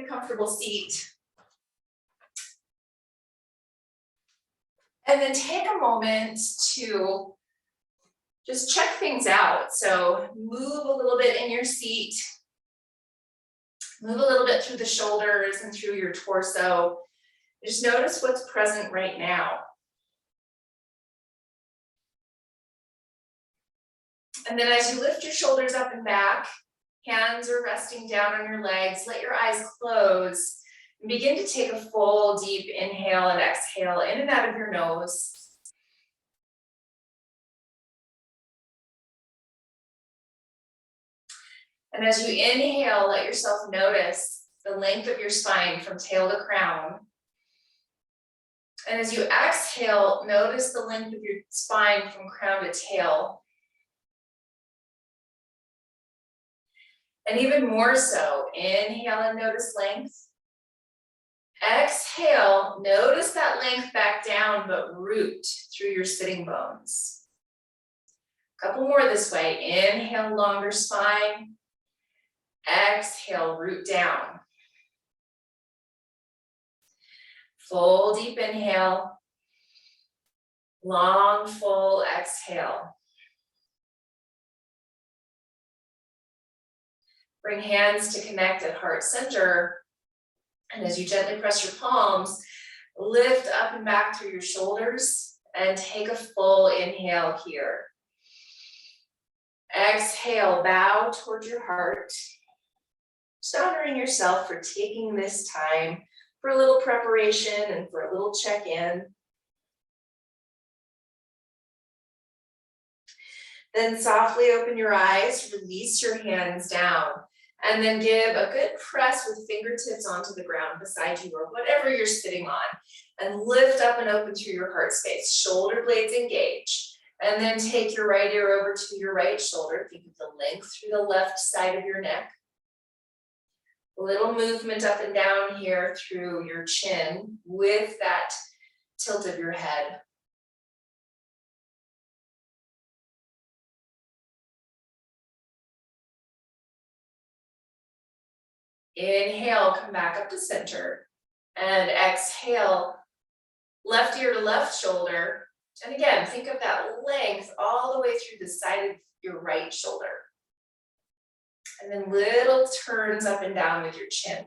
a comfortable seat. And then take a moment to just check things out. So move a little bit in your seat. Move a little bit through the shoulders and through your torso. Just notice what's present right now. And then as you lift your shoulders up and back, hands are resting down on your legs, let your eyes close, and begin to take a full deep inhale and exhale in and out of your nose. And as you inhale, let yourself notice the length of your spine from tail to crown. And as you exhale, notice the length of your spine from crown to tail. And even more so, inhale and notice length. Exhale, notice that length back down, but root through your sitting bones. A couple more this way. Inhale, longer spine. Exhale, root down. Full deep inhale. Long, full exhale. Bring hands to connect at heart center. And as you gently press your palms, lift up and back through your shoulders and take a full inhale here. Exhale, bow towards your heart. Just honoring yourself for taking this time for a little preparation and for a little check-in. Then softly open your eyes, release your hands down, and then give a good press with fingertips onto the ground beside you or whatever you're sitting on, and lift up and open through your heart space. Shoulder blades engage, and then take your right ear over to your right shoulder. Think of the length through the left side of your neck. A little movement up and down here through your chin with that tilt of your head. Inhale, come back up to center. And exhale, left ear to left shoulder. And again, think of that length all the way through the side of your right shoulder. And then little turns up and down with your chin.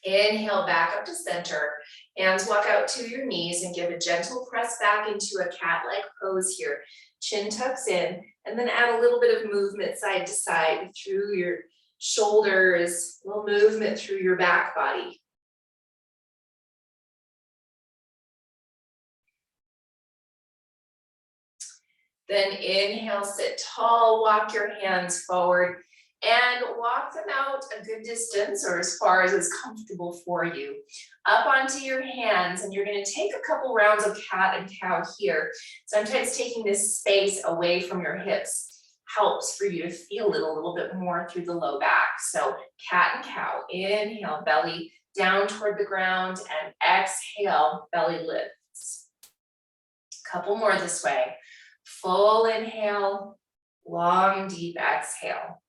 Inhale, back up to center. Hands walk out to your knees and give a gentle press back into a cat-like pose here. Chin tucks in, and then add a little bit of movement side to side through your shoulders, a little movement through your back body. Then inhale, sit tall, walk your hands forward, and walk them out a good distance or as far as is comfortable for you. Up onto your hands, and you're going to take a couple rounds of cat and cow here. Sometimes taking this space away from your hips helps for you to feel it a little bit more through the low back. So cat and cow, inhale, belly down toward the ground, and exhale, belly lifts. Couple more this way. Full inhale, long, deep exhale.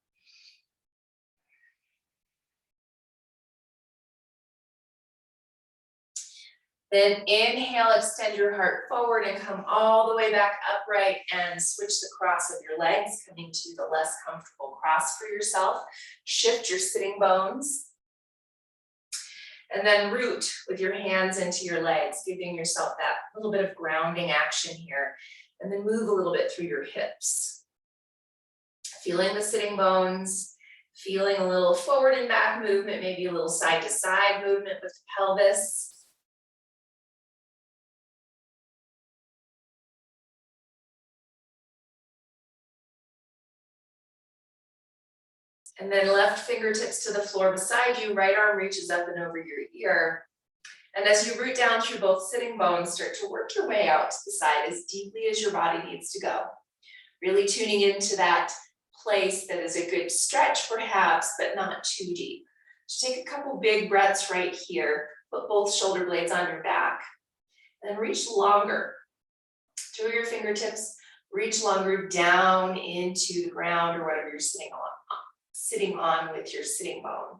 Then inhale, extend your heart forward and come all the way back upright and switch the cross of your legs, coming to the less comfortable cross for yourself. Shift your sitting bones. And then root with your hands into your legs, giving yourself that little bit of grounding action here. And then move a little bit through your hips. Feeling the sitting bones, feeling a little forward and back movement, maybe a little side to side movement with the pelvis. And then left fingertips to the floor beside you, right arm reaches up and over your ear. And as you root down through both sitting bones, start to work your way out to the side as deeply as your body needs to go. Really tuning into that place that is a good stretch perhaps, but not too deep. Just take a couple big breaths right here. Put both shoulder blades on your back. And reach longer through your fingertips. Reach longer down into the ground or whatever you're sitting on with your sitting bone.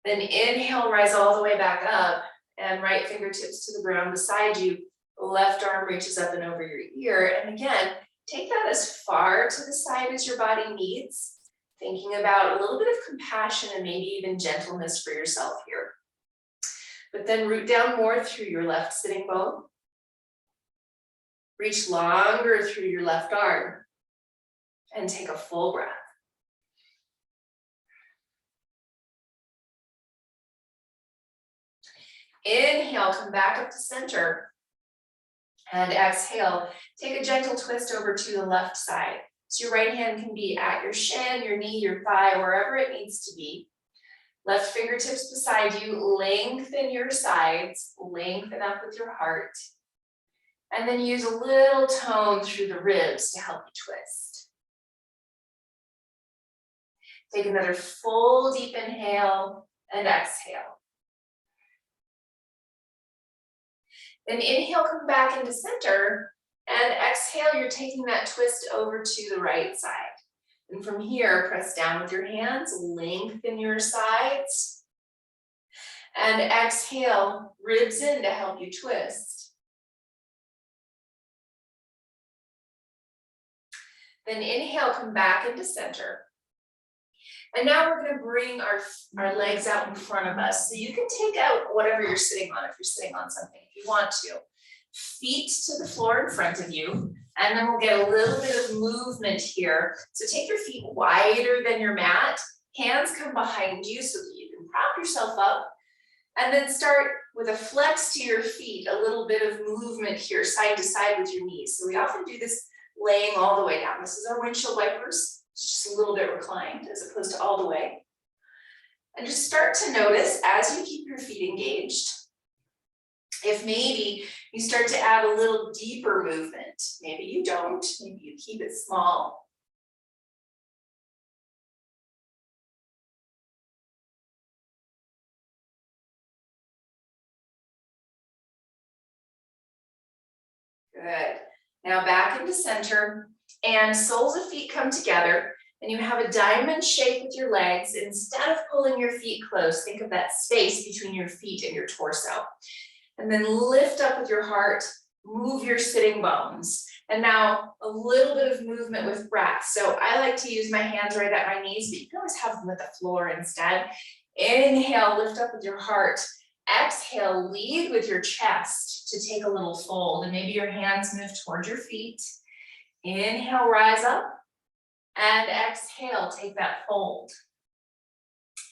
Then inhale, rise all the way back up and right fingertips to the ground beside you. Left arm reaches up and over your ear. And again, take that as far to the side as your body needs. Thinking about a little bit of compassion and maybe even gentleness for yourself here. But then root down more through your left sitting bone. Reach longer through your left arm. And take a full breath. Inhale, come back up to center. And exhale, take a gentle twist over to the left side. So your right hand can be at your shin, your knee, your thigh, wherever it needs to be. Left fingertips beside you, lengthen your sides, lengthen up with your heart. And then use a little tone through the ribs to help you twist. Take another full deep inhale and exhale. Then inhale, come back into center, and exhale, you're taking that twist over to the right side. And from here, press down with your hands, lengthen your sides, and exhale, ribs in to help you twist. Then inhale, come back into center. And now we're going to bring our legs out in front of us. So you can take out whatever you're sitting on if you're sitting on something, if you want to. Feet to the floor in front of you. And then we'll get a little bit of movement here. So take your feet wider than your mat. Hands come behind you so that you can prop yourself up. And then start with a flex to your feet, a little bit of movement here, side to side with your knees. So we often do this laying all the way down. This is our windshield wipers. It's just a little bit reclined as opposed to all the way. And just start to notice as you keep your feet engaged, if maybe you start to add a little deeper movement. Maybe you don't, maybe you keep it small. Good. Now back into center. And soles of feet come together and you have a diamond shape with your legs. Instead of pulling your feet close, think of that space between your feet and your torso. And then lift up with your heart, move your sitting bones. And now a little bit of movement with breath. So I like to use my hands right at my knees, but you can always have them at the floor instead. Inhale, lift up with your heart. Exhale, lead with your chest to take a little fold. And maybe your hands move towards your feet. Inhale, rise up, and exhale, take that fold.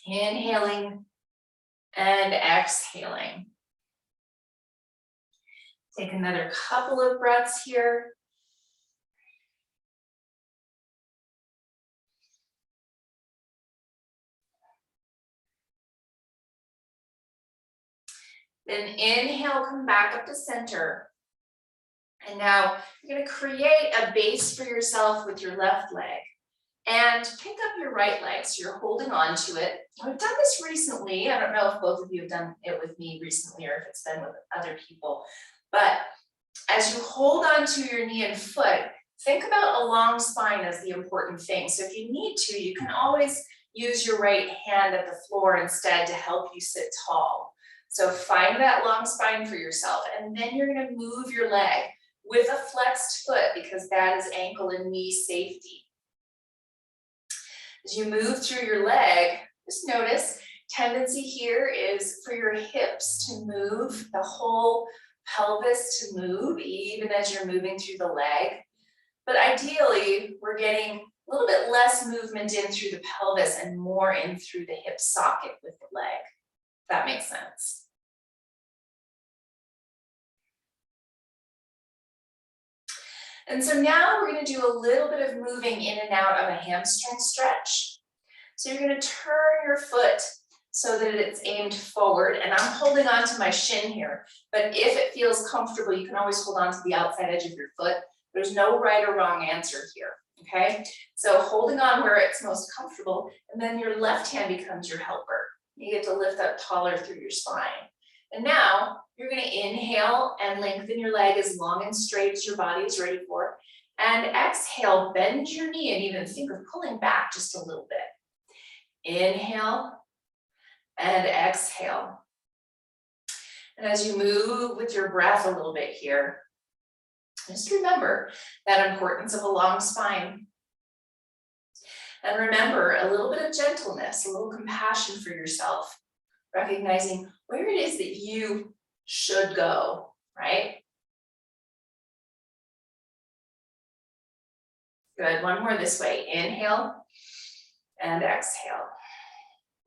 Inhaling and exhaling. Take another couple of breaths here. Then inhale, come back up to center. And now you're going to create a base for yourself with your left leg and pick up your right leg. So you're holding on to it. I've done this recently. I don't know if both of you have done it with me recently or if it's been with other people. But as you hold on to your knee and foot, think about a long spine as the important thing. So if you need to, you can always use your right hand at the floor instead to help you sit tall. So find that long spine for yourself. And then you're going to move your leg with a flexed foot because that is ankle and knee safety. As you move through your leg, just notice tendency here is for your hips to move, the whole pelvis to move, even as you're moving through the leg. But ideally, we're getting a little bit less movement in through the pelvis and more in through the hip socket with the leg. If that makes sense. And so now we're going to do a little bit of moving in and out of a hamstring stretch. So you're going to turn your foot so that it's aimed forward, and I'm holding on to my shin here, but if it feels comfortable, you can always hold on to the outside edge of your foot. There's no right or wrong answer here, okay? So holding on where it's most comfortable, and then your left hand becomes your helper. You get to lift up taller through your spine. And now you're gonna inhale and lengthen your leg as long and straight as your body is ready for. And exhale, bend your knee and even think of pulling back just a little bit. Inhale and exhale. And as you move with your breath a little bit here, just remember that importance of a long spine. And remember a little bit of gentleness, a little compassion for yourself, recognizing where it is that you should go, right? Good, one more this way. Inhale and exhale.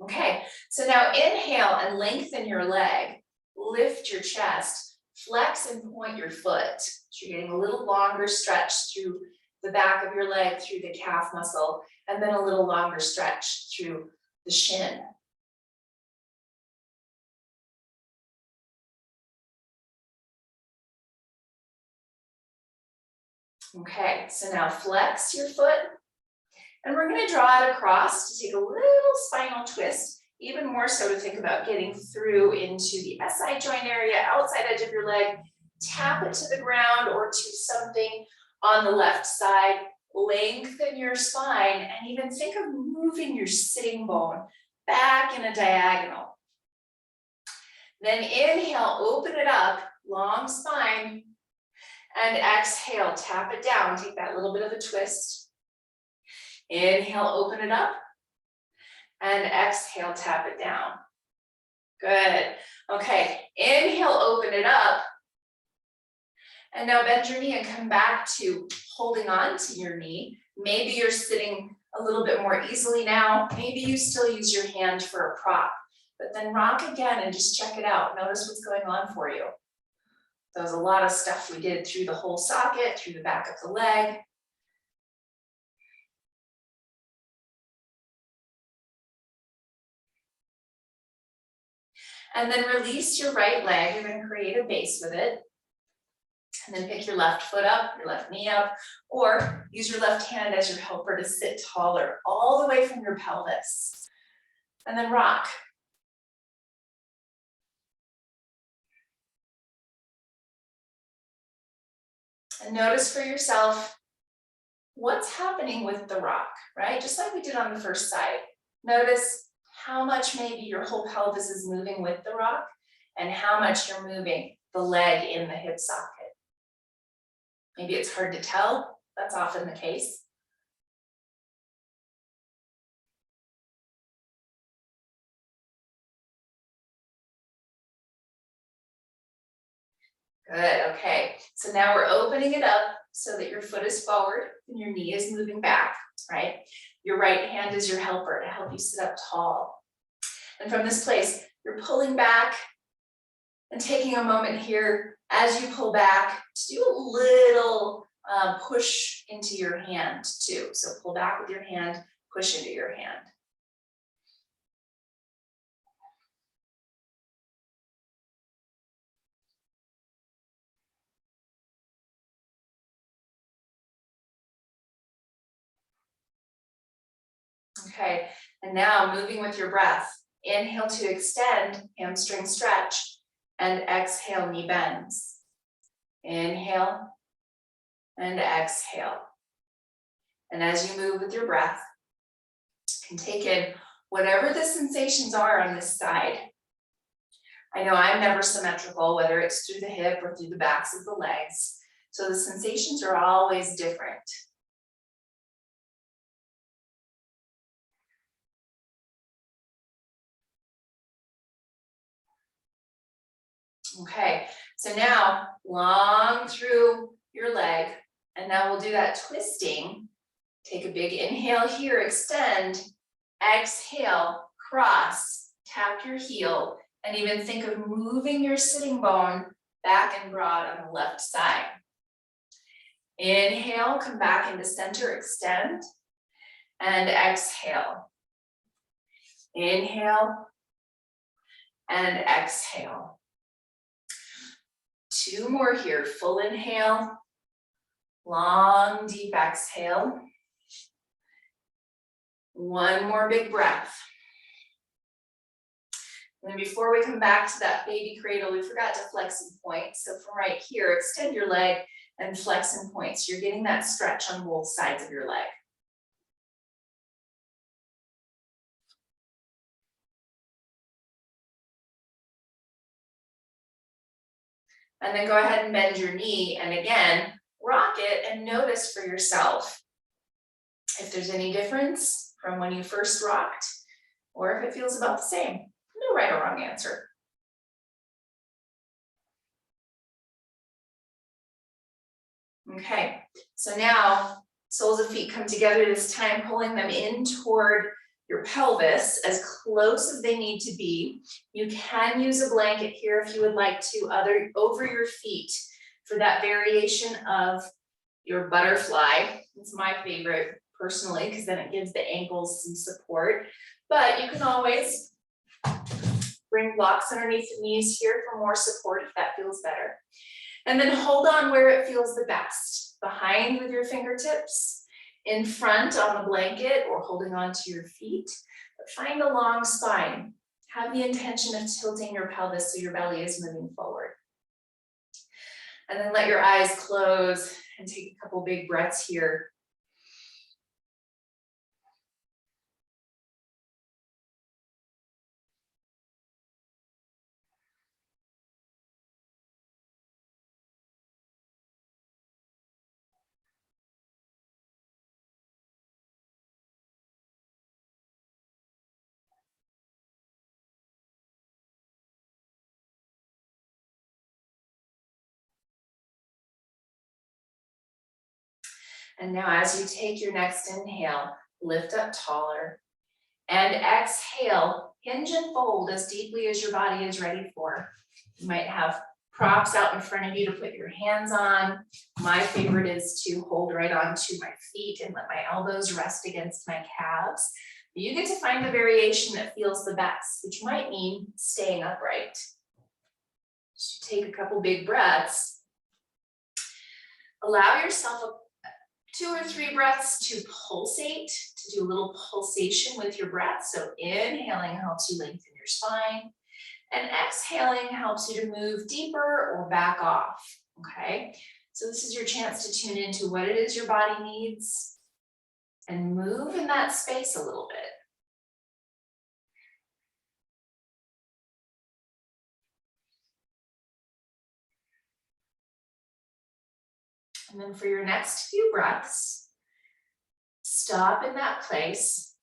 Okay, so now inhale and lengthen your leg, lift your chest, flex and point your foot. So you're getting a little longer stretch through the back of your leg, through the calf muscle, and then a little longer stretch through the shin. Okay, so now flex your foot, and we're going to draw it across to take a little spinal twist, even more so to think about getting through into the SI joint area, outside edge of your leg, tap it to the ground or to something on the left side, lengthen your spine, and even think of moving your sitting bone back in a diagonal. Then inhale, open it up, long spine, and exhale, tap it down, take that little bit of a twist. Inhale, open it up, and exhale, tap it down. Good. Okay, inhale, open it up, and now bend your knee and come back to holding on to your knee. Maybe you're sitting a little bit more easily now. Maybe you still use your hand for a prop, but then rock again and just check it out. Notice what's going on for you. There was a lot of stuff we did through the whole socket, through the back of the leg. And then release your right leg. You're going to create a base with it. And then pick your left foot up, your left knee up, or use your left hand as your helper to sit taller, all the way from your pelvis. And then rock. And notice for yourself what's happening with the rock, right? Just like we did on the first side. Notice how much maybe your whole pelvis is moving with the rock and how much you're moving the leg in the hip socket. Maybe it's hard to tell. That's often the case. Good, okay. So now we're opening it up so that your foot is forward and your knee is moving back, right? Your right hand is your helper to help you sit up tall. And from this place, you're pulling back and taking a moment here as you pull back to do a little push into your hand too. So pull back with your hand, push into your hand. Okay, and now moving with your breath. Inhale to extend, hamstring stretch, and exhale, knee bends. Inhale and exhale. And as you move with your breath, you can take in whatever the sensations are on this side. I know I'm never symmetrical, whether it's through the hip or through the backs of the legs. So the sensations are always different. Okay, so now long through your leg, and now we'll do that twisting. Take a big inhale here, extend, exhale, cross, tap your heel, and even think of moving your sitting bone back and broad on the left side. Inhale, come back into center, extend, and exhale. Inhale and exhale. Two more here, full inhale, long deep exhale. One more big breath. And then before we come back to that baby cradle, we forgot to flex and point. So from right here, extend your leg and flex and point. So you're getting that stretch on both sides of your leg. And then go ahead and bend your knee. And again, rock it and notice for yourself if there's any difference from when you first rocked or if it feels about the same. No right or wrong answer. Okay, so now soles of feet come together this time, pulling them in toward your pelvis as close as they need to be. You can use a blanket here if you would like to, over your feet for that variation of your butterfly. It's my favorite personally because then it gives the ankles some support, but you can always bring blocks underneath the knees here for more support if that feels better. And then hold on where it feels the best, behind with your fingertips, in front on the blanket or holding on to your feet, but find a long spine. Have the intention of tilting your pelvis so your belly is moving forward. And then let your eyes close and take a couple big breaths here. And now as you take your next inhale, lift up taller. And exhale, hinge and fold as deeply as your body is ready for. You might have props out in front of you to put your hands on. My favorite is to hold right onto my feet and let my elbows rest against my calves. You get to find the variation that feels the best, which might mean staying upright. Just take a couple big breaths. Allow yourself 2 or 3 breaths to pulsate, to do a little pulsation with your breath. So inhaling helps you lengthen your spine, and exhaling helps you to move deeper or back off, okay? So this is your chance to tune into what it is your body needs and move in that space a little bit. And then for your next few breaths, stop in that place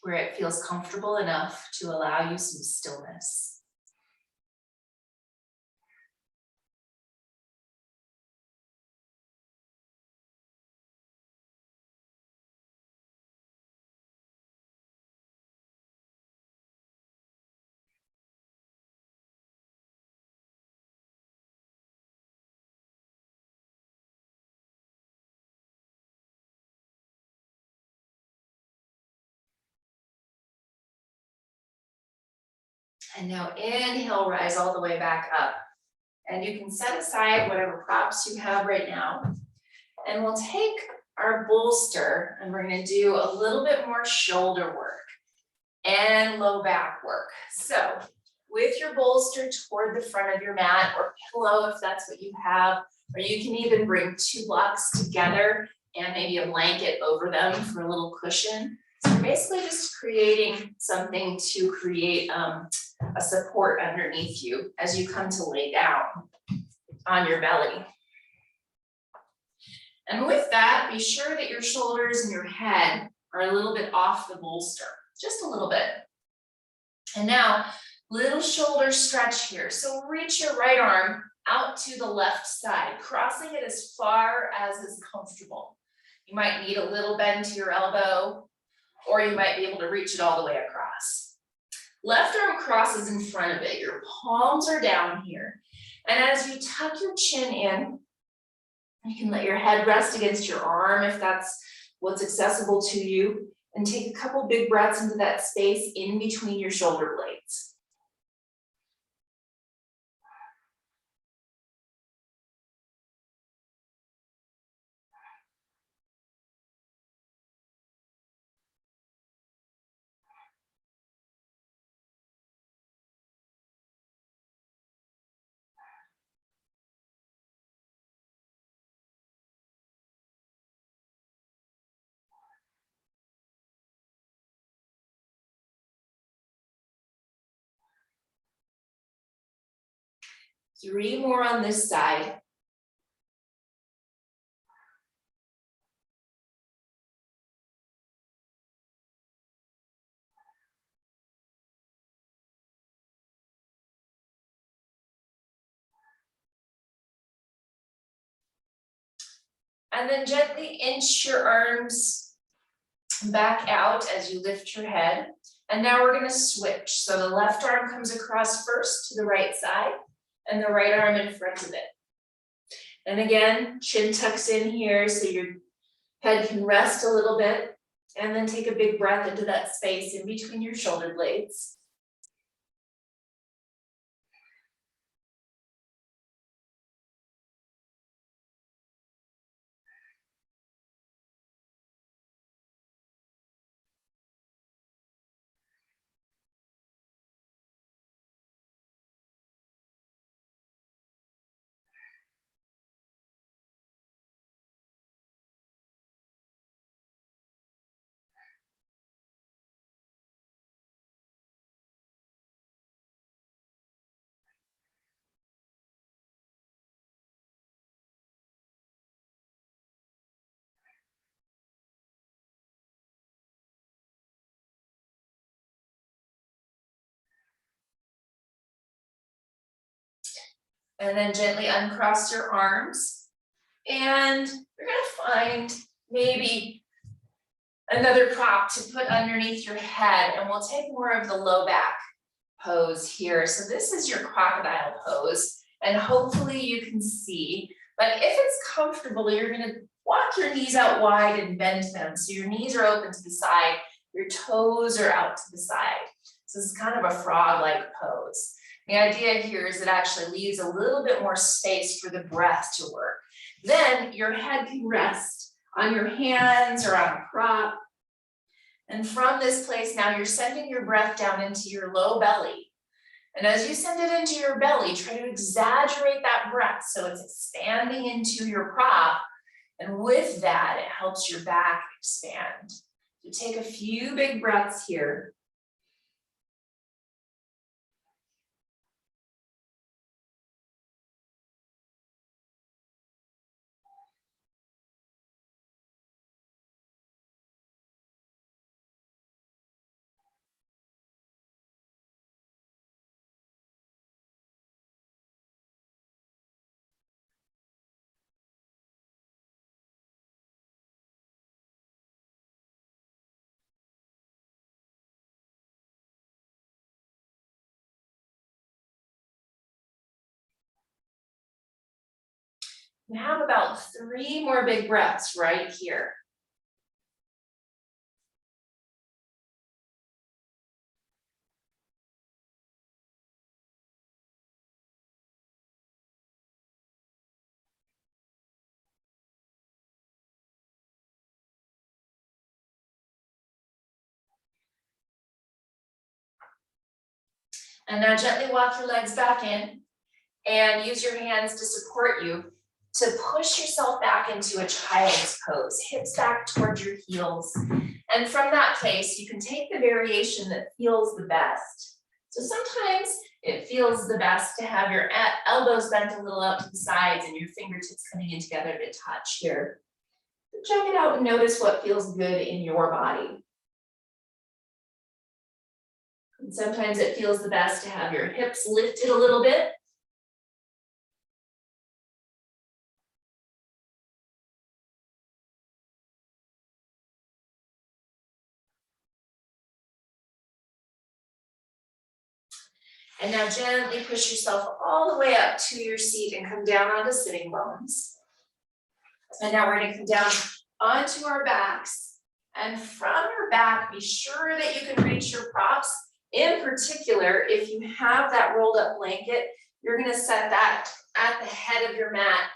where it feels comfortable enough to allow you some stillness. And now inhale, rise all the way back up. And you can set aside whatever props you have right now. And we'll take our bolster and we're going to do a little bit more shoulder work and low back work. So with your bolster toward the front of your mat or pillow, if that's what you have, or you can even bring 2 blocks together and maybe a blanket over them for a little cushion. So you're basically just creating something to create a support underneath you as you come to lay down on your belly. And with that, be sure that your shoulders and your head are a little bit off the bolster, just a little bit. And now, little shoulder stretch here. So reach your right arm out to the left side, crossing it as far as is comfortable. You might need a little bend to your elbow, or you might be able to reach it all the way across. Left arm crosses in front of it. Your palms are down here. And as you tuck your chin in, you can let your head rest against your arm if that's what's accessible to you, and take a couple big breaths into that space in between your shoulder blades. 3 more on this side. And then gently inch your arms back out as you lift your head. And now we're gonna switch. So the left arm comes across first to the right side and the right arm in front of it. And again, chin tucks in here so your head can rest a little bit, and then take a big breath into that space in between your shoulder blades. And then gently uncross your arms. And you're gonna find maybe another prop to put underneath your head, and we'll take more of the low back pose here. So this is your crocodile pose, and hopefully you can see, but if it's comfortable, you're gonna walk your knees out wide and bend them. So your knees are open to the side, your toes are out to the side. So this is kind of a frog-like pose. The idea here is it actually leaves a little bit more space for the breath to work. Then your head can rest on your hands or on a prop. And from this place now, you're sending your breath down into your low belly. And as you send it into your belly, try to exaggerate that breath so it's expanding into your prop. And with that, it helps your back expand. So take a few big breaths here. You have about 3 more big breaths right here. And now gently walk your legs back in and use your hands to support you to push yourself back into a child's pose, hips back towards your heels. And from that place, you can take the variation that feels the best. So sometimes it feels the best to have your elbows bent a little out to the sides and your fingertips coming in together to touch here. So check it out and notice what feels good in your body. And sometimes it feels the best to have your hips lifted a little bit. And now gently push yourself all the way up to your seat and come down onto sitting bones. And now we're going to come down onto our backs. And from your back, be sure that you can reach your props. In particular, if you have that rolled up blanket, you're going to set that at the head of your mat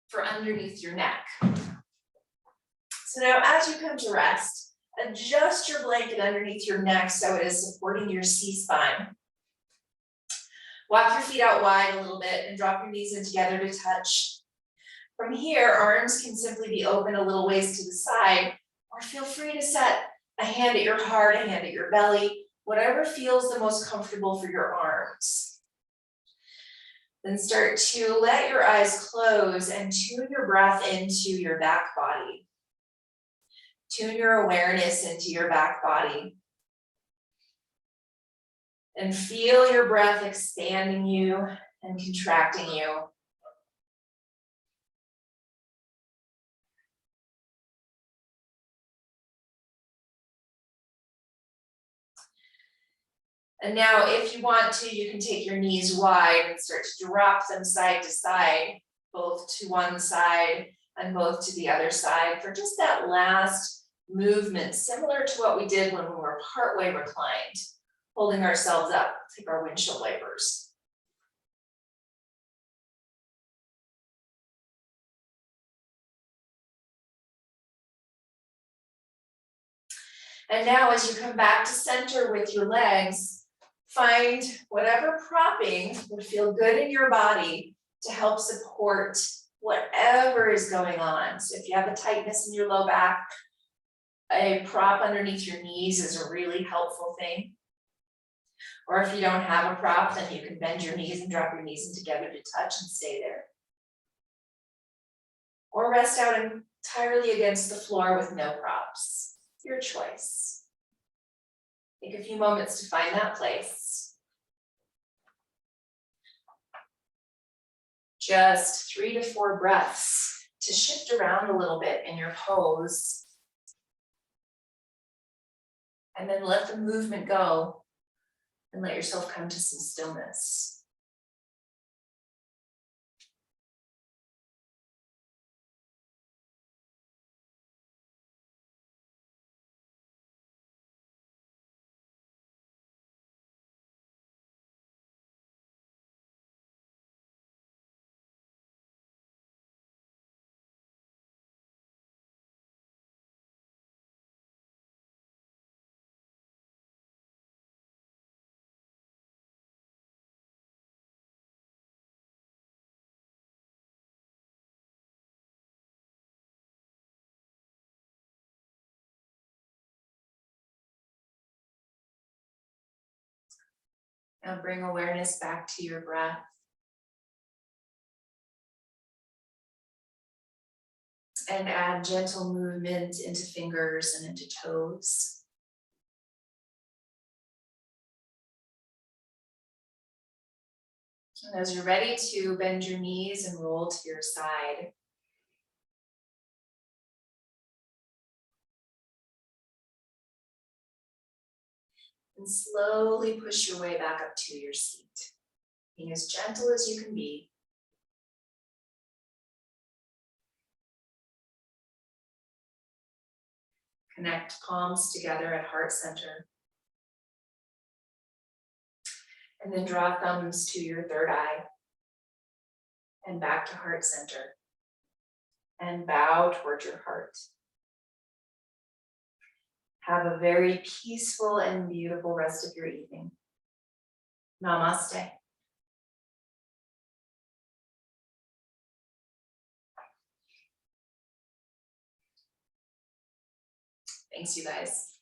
for underneath your neck. So now as you come to rest, adjust your blanket underneath your neck so it is supporting your C-spine. Walk your feet out wide a little bit and drop your knees in together to touch. From here, arms can simply be open a little ways to the side, or feel free to set a hand at your heart, a hand at your belly, whatever feels the most comfortable for your arms. Then start to let your eyes close and tune your breath into your back body. Tune your awareness into your back body. And feel your breath expanding you and contracting you. And now if you want to, you can take your knees wide and start to drop them side to side, both to one side and both to the other side for just that last movement, similar to what we did when we were partway reclined, holding ourselves up like our windshield wipers. And now as you come back to center with your legs, find whatever propping would feel good in your body to help support whatever is going on. So if you have a tightness in your low back, a prop underneath your knees is a really helpful thing. Or if you don't have a prop, then you can bend your knees and drop your knees in together to touch and stay there. Or rest out entirely against the floor with no props. Your choice. Take a few moments to find that place. Just 3 to 4 breaths to shift around a little bit in your pose. And then let the movement go and let yourself come to some stillness. Now bring awareness back to your breath. And add gentle movement into fingers and into toes. And as you're ready to bend your knees and roll to your side, and slowly push your way back up to your seat, being as gentle as you can be. Connect palms together at heart center. And then draw thumbs to your third eye and back to heart center. And bow toward your heart. Have a very peaceful and beautiful rest of your evening. Namaste. Thanks, you guys.